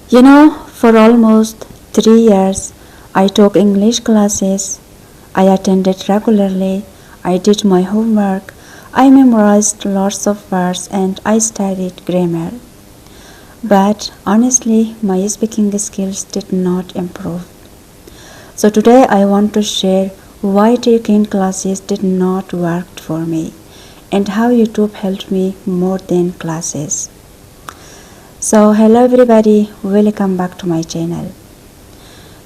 For almost 3 years, I took English classes. I attended regularly. I did my homework. I memorized lots of words and I studied grammar. But honestly, my speaking skills did not improve. So today I want to share why taking classes did not work for me and how YouTube helped me more than classes. So hello everybody, welcome back to my channel.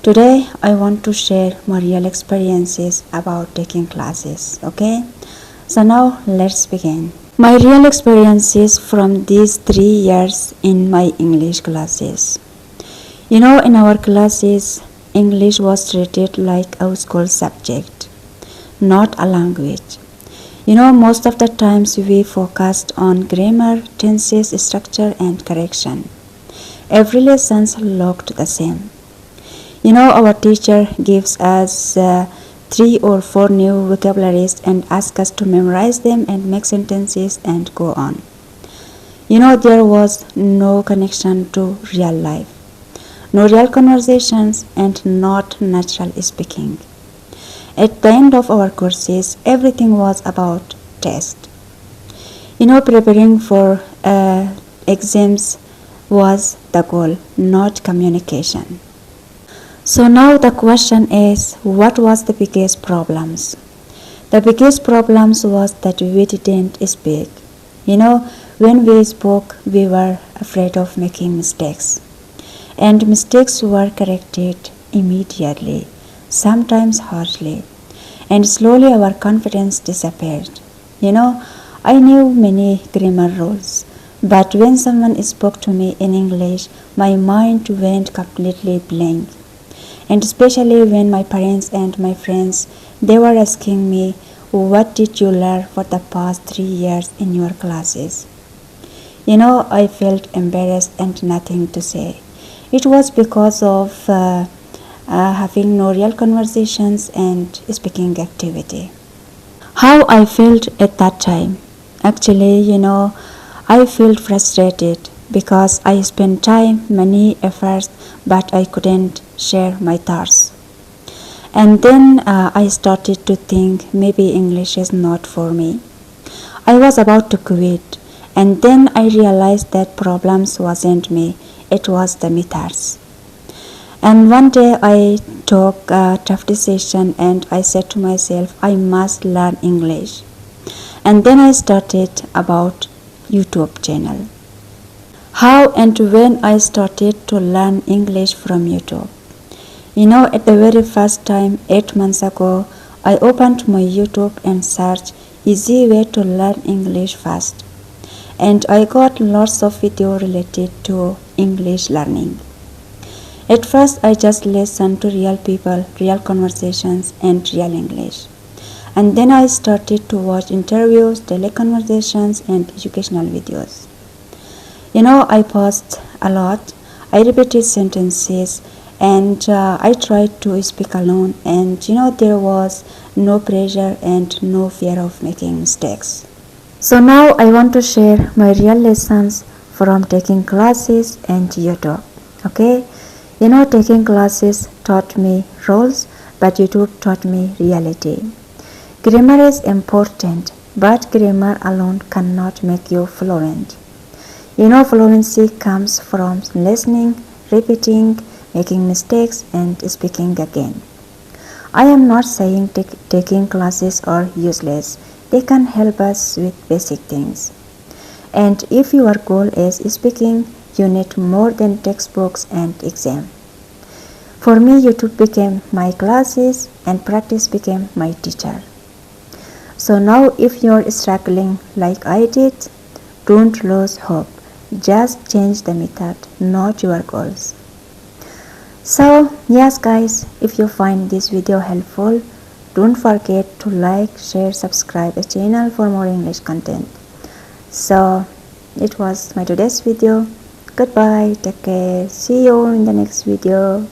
Today I want to share my real experiences about taking classes, okay? So now let's begin. My real experiences from these 3 years in my English classes. In our classes, English was treated like a school subject, not a language. Most of the times we focused on grammar, tenses, structure, and correction. Every lesson looked the same. Our teacher gives us 3 or 4 new vocabularies and asks us to memorize them and make sentences and go on. There was no connection to real life, no real conversations, and not natural speaking. At the end of our courses, everything was about test. Preparing for exams was the goal, not communication. So now the question is, what was the biggest problems? The biggest problems was that we didn't speak. When we spoke, we were afraid of making mistakes. And mistakes were corrected immediately, sometimes harshly, and slowly our confidence disappeared. I knew many grammar rules, but when someone spoke to me in English, my mind went completely blank. And especially when my parents and my friends, they were asking me, what did you learn for the past 3 years in your classes? I felt embarrassed and nothing to say. It was because of having no real conversations and speaking activity. How I felt at that time? Actually, I felt frustrated because I spent time, money, efforts, but I couldn't share my thoughts. And then I started to think maybe English is not for me. I was about to quit, and then I realized that problems wasn't me, it was the methods. And one day I took a tough decision and I said to myself, I must learn English. And then I started about YouTube channel. How and when I started to learn English from YouTube. At the very first time, 8 months ago, I opened my YouTube and searched easy way to learn English fast. And I got lots of video related to English learning. At first, I just listened to real people, real conversations, and real English. And then I started to watch interviews, daily conversations, and educational videos. I paused a lot. I repeated sentences and I tried to speak alone. And there was no pressure and no fear of making mistakes. So now I want to share my real lessons from taking classes and YouTube. Okay? Taking classes taught me rules, but YouTube taught me reality. Grammar is important, but grammar alone cannot make you fluent. Fluency comes from listening, repeating, making mistakes, and speaking again. I am not saying taking classes are useless. They can help us with basic things. And if your goal is speaking, you need more than textbooks and exam. For me, YouTube became my classes and practice became my teacher. So now if you're struggling like I did, don't lose hope. Just change the method, not your goals. So yes guys, if you find this video helpful, don't forget to like, share, subscribe the channel for more English content. So it was my today's video. Goodbye, take care, see you in the next video.